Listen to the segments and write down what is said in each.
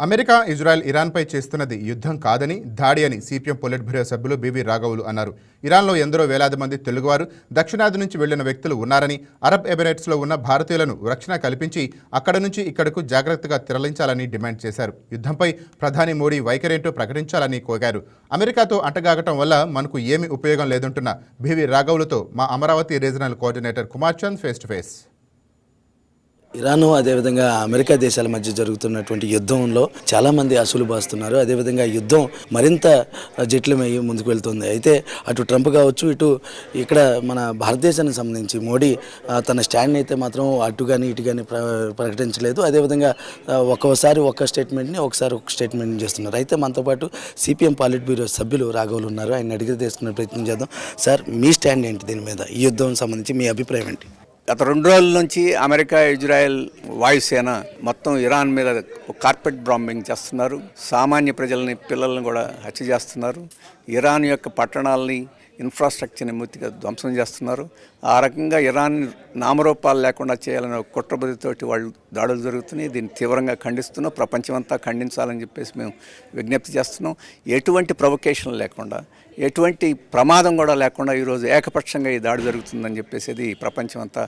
America, Israel ఇరాన్పై చేస్తున్నది యుద్ధం కాదని, దాడి అని సిపిఎం పొలిట్ బ్యూరో సభ్యులు బివి రాఘవులు అన్నారు. ఇరాన్లో ఎందరో వేలాది మంది తెలుగువారు, దక్షిణాది నుంచి వెళ్లిన వ్యక్తులు ఉన్నారని, అరబ్ ఎమిరేట్స్లో ఉన్న భారతీయులను రక్షణ కల్పించి అక్కడ నుంచి ఇక్కడకు జాగ్రత్తగా తరలించాలని డిమాండ్ చేశారు. యుద్ధంపై ప్రధాని మోడీ వైఖరేంటో ప్రకటించాలని కోరారు. అమెరికాతో అంటగాగటం వల్ల మనకు ఏమీ ఉపయోగం లేదంటున్న బివి రాఘవులతో మా Amaravati regional coordinator Kumar Chand face to face. Iran అదేవిధంగా అమెరికా దేశాల మధ్య జరుగుతున్నటువంటి యుద్ధంలో చాలామంది అసలు బాస్తున్నారు. అదేవిధంగా యుద్ధం మరింత జటిలమయ్యి ముందుకు వెళ్తుంది. అయితే అటు ట్రంప్ కావచ్చు, ఇటు ఇక్కడ మన భారతదేశానికి సంబంధించి మోడీ తన స్టాండ్ అయితే మాత్రం అటు కానీ ఇటు కానీ ప్రకటించలేదు. అదేవిధంగా ఒక్కోసారి ఒక్క స్టేట్మెంట్ని, ఒకసారి ఒక స్టేట్మెంట్ని చేస్తున్నారు. అయితే మనతో పాటు సిపిఎం పాలిట్ బ్యూరో సభ్యులు రాఘవులు ఉన్నారు. ఆయన అడిగి తీసుకునే ప్రయత్నం చేద్దాం. సార్, మీ స్టాండ్ ఏంటి దీని మీద? ఈ యుద్ధం సంబంధించి మీ అభిప్రాయం ఏంటి? గత 2 రోజుల నుంచి అమెరికా, ఇజ్రాయెల్ వాయుసేన మొత్తం ఇరాన్ మీద కార్పెట్ బాంబింగ్ చేస్తున్నారు. సామాన్య ప్రజల్ని, పిల్లల్ని కూడా హత్య చేస్తున్నారు. ఇరాన్ యొక్క పట్టణాలని, ఇన్ఫ్రాస్ట్రక్చర్ని పూర్తిగా ధ్వంసం చేస్తున్నారు. ఆ రకంగా ఇరాన్ నామరూపాలు లేకుండా చేయాలనే కుట్రబుద్ధితోటి వాళ్ళు దాడులు జరుగుతున్నాయి. దీన్ని తీవ్రంగా ఖండిస్తున్నాం. ప్రపంచమంతా ఖండించాలని చెప్పేసి మేము విజ్ఞప్తి చేస్తున్నాం. ఎటువంటి ప్రొవొకేషన్ లేకుండా, ఎటువంటి ప్రమాదం కూడా లేకుండా ఈరోజు ఏకపక్షంగా ఈ దాడి జరుగుతుందని చెప్పేసి ప్రపంచం అంతా,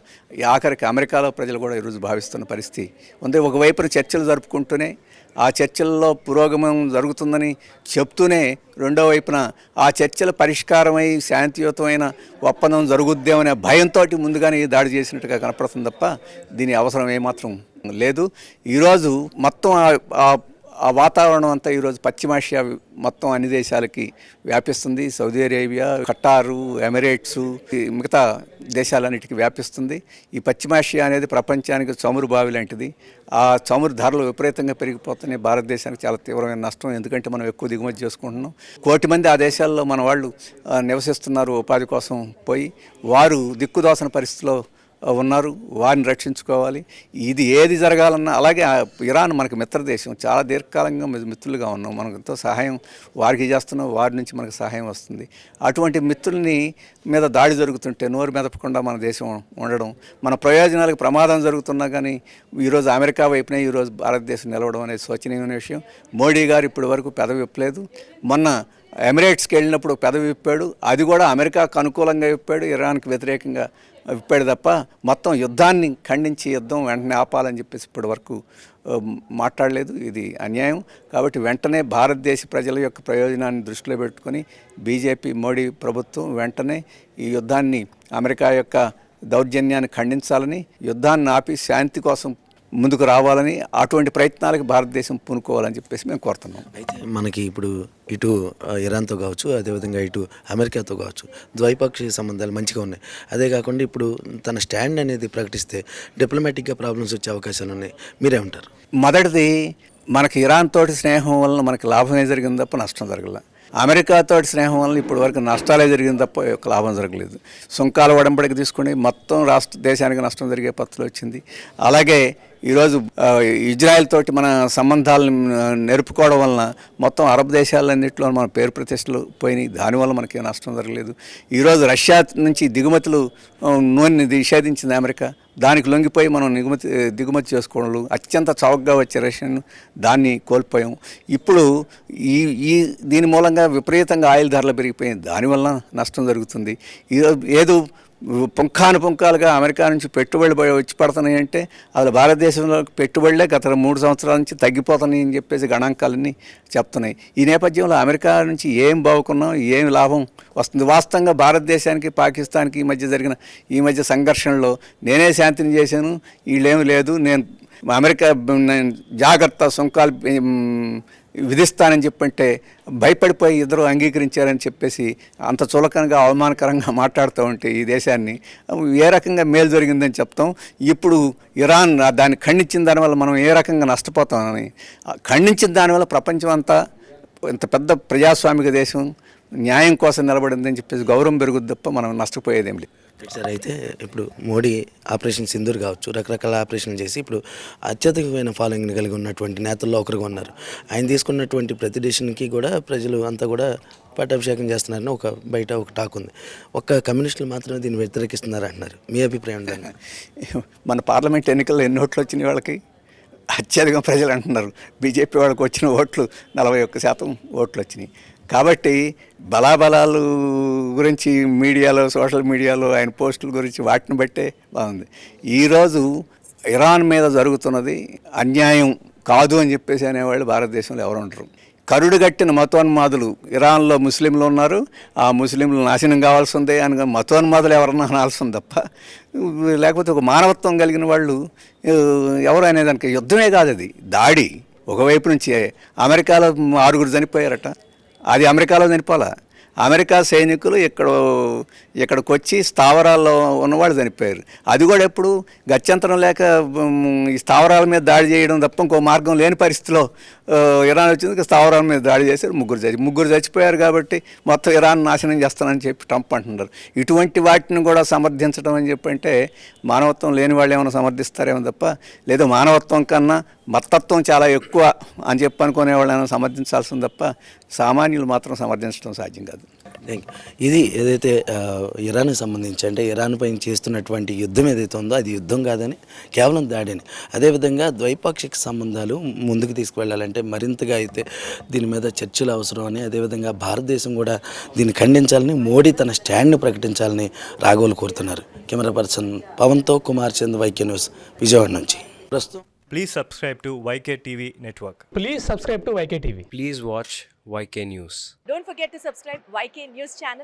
ఆఖరికి అమెరికాలో ప్రజలు కూడా ఈరోజు భావిస్తున్న పరిస్థితి ఉంది. ఒకవైపున చర్చలు జరుపుకుంటూనే, ఆ చర్చల్లో పురోగమనం జరుగుతుందని చెప్తూనే, రెండో వైపున ఆ చర్చల పరిష్కారమై శాంతియుతమైన ఒప్పందం జరుగుద్దేమనే భయంతో ముందుగానే దాడి చేసినట్టుగా కనపడుతుంది తప్ప దీని అవసరం ఏమాత్రం లేదు. ఈరోజు మొత్తం ఆ వాతావరణం అంతా ఈరోజు పశ్చిమాసియా మొత్తం అన్ని దేశాలకి వ్యాపిస్తుంది. సౌదీ అరేబియా, ఖటారు, ఎమిరేట్స్, మిగతా దేశాలన్నిటికీ వ్యాపిస్తుంది. ఈ పశ్చిమాసియా అనేది ప్రపంచానికి చమురు బావి లాంటిది. ఆ చమురు ధరలు విపరీతంగా పెరిగిపోతున్నాయి. భారతదేశానికి చాలా తీవ్రమైన నష్టం. ఎందుకంటే మనం ఎక్కువ దిగుమతి చేసుకుంటున్నాం. 1 కోటి మంది ఆ దేశాల్లో మన వాళ్ళు నివసిస్తున్నారు. ఉపాధి కోసం పోయి వారు దిక్కుదోసన పరిస్థితిలో ఉన్నారు. వారిని రక్షించుకోవాలి. ఇది ఏది జరగాలన్నా, అలాగే ఇరాన్ మనకు మిత్రదేశం, చాలా దీర్ఘకాలంగా మిత్రులుగా ఉన్నాం. మనకు ఎంతో సహాయం వారికి చేస్తున్నాం, వారి నుంచి మనకు సహాయం వస్తుంది. అటువంటి మిత్రుల్ని మీద దాడి జరుగుతుంటే నోరు మెదపకుండా మన దేశం ఉండడం, మన ప్రయోజనాలకు ప్రమాదం జరుగుతున్నా కానీ ఈరోజు అమెరికా వైపునే ఈరోజు భారతదేశం నిలవడం అనేది శోచనీయమైన విషయం. మోడీ గారు ఇప్పటి వరకు పెదవి విప్పలేదు. మొన్న ఎమిరేట్స్కి వెళ్ళినప్పుడు పెదవి విప్పాడు. అది కూడా అమెరికాకు అనుకూలంగా విప్పాడు, ఇరాన్కి వ్యతిరేకంగా విప్పాడు తప్ప మొత్తం యుద్ధాన్ని ఖండించి యుద్ధం వెంటనే ఆపాలని చెప్పేసి ఇప్పటి వరకు మాట్లాడలేదు. ఇది అన్యాయం. కాబట్టి వెంటనే భారతదేశ ప్రజల యొక్క ప్రయోజనాన్ని దృష్టిలో పెట్టుకొని బీజేపీ, మోడీ ప్రభుత్వం వెంటనే ఈ యుద్ధాన్ని, అమెరికా యొక్క దౌర్జన్యాన్ని ఖండించాలని, యుద్ధాన్ని ఆపి శాంతి కోసం ముందుకు రావాలని, అటువంటి ప్రయత్నాలకు భారతదేశం పూనుకోవాలని చెప్పేసి మేము కోరుతున్నాం. అయితే మనకి ఇప్పుడు ఇటు ఇరాన్తో కావచ్చు, అదేవిధంగా ఇటు అమెరికాతో కావచ్చు, ద్వైపాక్షిక సంబంధాలు మంచిగా ఉన్నాయి. అదే కాకుండా ఇప్పుడు తన స్టాండ్ అనేది ప్రకటిస్తే డిప్లొమాటిక్గా ప్రాబ్లమ్స్ వచ్చే అవకాశాలు ఉన్నాయి. మీరేమంటారు? మొదటిది, మనకి ఇరాన్ తోటి స్నేహం వలన మనకి లాభమే జరిగింది తప్ప నష్టం జరగల. అమెరికాతో స్నేహం వల్ల ఇప్పటి వరకు నష్టాలే జరిగింది తప్ప యొక్క లాభం జరగలేదు. సుంకాల ఒడంబడికి తీసుకుని మొత్తం దేశానికి నష్టం జరిగే పత్తులు వచ్చింది. అలాగే ఈరోజు ఇజ్రాయెల్ తోటి మన సంబంధాలను నెరుపుకోవడం వలన మొత్తం అరబ్ దేశాలన్నింటిలో మన పేరు ప్రతిష్టలు పోయినాయి. దానివల్ల మనకి నష్టం జరగలేదు. ఈరోజు రష్యా నుంచి దిగుమతులు నూనెని నిషేధించింది అమెరికా. దానికి లొంగిపోయి మనం దిగుమతి చేసుకోవడం, అత్యంత చౌకగా వచ్చే రష్యన్, దాన్ని కోల్పోయాం. ఇప్పుడు దీని మూలంగా విపరీతంగా ఆయిల్ ధరలు పెరిగిపోయాయి. దానివల్ల నష్టం జరుగుతుంది. ఏదో పుంఖానుపుంఖాలుగా అమెరికా నుంచి పెట్టుబడులు వచ్చి పడుతున్నాయి అంటే అసలు భారతదేశంలో పెట్టుబడులే గత 3 సంవత్సరాల నుంచి తగ్గిపోతున్నాయి అని చెప్పేసి గణాంకాలన్నీ చెప్తున్నాయి. ఈ నేపథ్యంలో అమెరికా నుంచి ఏం బాగుకున్నాం, ఏం లాభం వస్తుంది? వాస్తవంగా భారతదేశానికి, పాకిస్తాన్కి ఈ మధ్య సంఘర్షణలో నేనే శాంతిని చేశాను, వీళ్ళేమీ లేదు, నేను అమెరికా జాగ్రత్త సుంకాలు విధిస్తానని చెప్పంటే భయపడిపోయి ఇద్దరు అంగీకరించారని చెప్పేసి అంత చులకనగా, అవమానకరంగా మాట్లాడుతూ ఉంటే ఈ దేశాన్ని ఏ రకంగా మేలు జరిగిందని చెప్తాం. ఇప్పుడు ఇరాన్ దాన్ని ఖండించిన దానివల్ల మనం ఏ రకంగా నష్టపోతామని, ఖండించిన దానివల్ల ప్రపంచం అంతా ఇంత పెద్ద ప్రజాస్వామిక దేశం న్యాయం కోసం నిలబడిందని చెప్పేసి గౌరవం పెరుగుద్ది తప్ప మనం నష్టపోయేదేం లేదు. సార్, అయితే ఇప్పుడు మోడీ ఆపరేషన్ సింధూర్ కావచ్చు, రకరకాల ఆపరేషన్లు చేసి ఇప్పుడు అత్యధికమైన ఫాలోయింగ్ని కలిగి ఉన్నటువంటి నేతల్లో ఒకరుగా ఉన్నారు. ఆయన తీసుకున్నటువంటి ప్రతి డెసిషన్కి కూడా ప్రజలు అంతా కూడా పట్టాభిషేకం చేస్తున్నారని బయట ఒక టాక్ ఉంది. ఒక్క కమ్యూనిస్టులు మాత్రమే దీన్ని వ్యతిరేకిస్తున్నారు అంటున్నారు. మీ అభిప్రాయం? మన పార్లమెంట్ ఎన్నికల్లో ఎన్ని ఓట్లు వచ్చినాయి వాళ్ళకి? అత్యధికం ప్రజలు అంటున్నారు. బీజేపీ వాళ్ళకి వచ్చిన ఓట్లు 41% ఓట్లు వచ్చినాయి. కాబట్టి బలాబలాలు గురించి మీడియాలో, సోషల్ మీడియాలో ఆయన పోస్టుల గురించి వాటిని బట్టే బాగుంది. ఈరోజు ఇరాన్ మీద జరుగుతున్నది అన్యాయం కాదు అని చెప్పేసి అనేవాళ్ళు భారతదేశంలో ఎవరు ఉండరు. కరుడుగట్టిన మతోన్మాదులు ఇరాన్లో ముస్లింలు ఉన్నారు, ఆ ముస్లింలు నాశనం కావాల్సిందే అని మతోన్మాదులు ఎవరన్నా అనాల్సింది తప్ప, లేకపోతే ఒక మానవత్వం కలిగిన వాళ్ళు ఎవరు అనేదానికి యుద్ధమే కాదు, అది దాడి. ఒకవైపు నుంచి అమెరికాలో 6 చనిపోయారట, అది అమెరికాలో చనిపోలా. అమెరికా సైనికులు ఇక్కడికి వచ్చి స్థావరాల్లో ఉన్నవాళ్ళు చనిపోయారు. అది కూడా ఎప్పుడు గత్యంతరం లేక ఈ స్థావరాల మీద దాడి చేయడం తప్ప ఇంకో మార్గం లేని పరిస్థితిలో ఇరాన్ వచ్చింది. స్థావరాల మీద దాడి చేశారు, ముగ్గురు చచ్చిపోయారు. కాబట్టి మొత్తం ఇరాన్ నాశనం చేస్తానని చెప్పి ట్రంప్ అంటున్నారు. ఇటువంటి వాటిని కూడా సమర్థించడం అని చెప్పంటే మానవత్వం లేని వాళ్ళు ఏమైనా సమర్థిస్తారేమో తప్ప, లేదా మానవత్వం కన్నా మతత్వం చాలా ఎక్కువ అని చెప్పి అనుకునే వాళ్ళని సమర్థించాల్సింది తప్ప సామాన్యులు మాత్రం సమర్థించడం సాధ్యం కాదు. ఇది ఏదైతే ఇరాన్కి సంబంధించి అంటే ఇరాన్ పైన చేస్తున్నటువంటి యుద్ధం ఏదైతే ఉందో అది యుద్ధం కాదని, కేవలం దాడిని. అదేవిధంగా ద్వైపాక్షిక సంబంధాలు ముందుకు తీసుకువెళ్ళాలంటే మరింతగా అయితే దీని మీద చర్చలు అవసరం అని, అదేవిధంగా భారతదేశం కూడా దీన్ని ఖండించాలని, మోడీ తన స్టాండ్ని ప్రకటించాలని రాఘవులు కోరుతున్నారు. కెమెరా పర్సన్ పవన్తో కుమార్ చంద్, వైకే న్యూస్, విజయవాడ నుంచి. ప్రస్తుతం Please subscribe to YK TV Network. Please subscribe to YK TV. Please watch YK News. Don't forget to subscribe YK News channel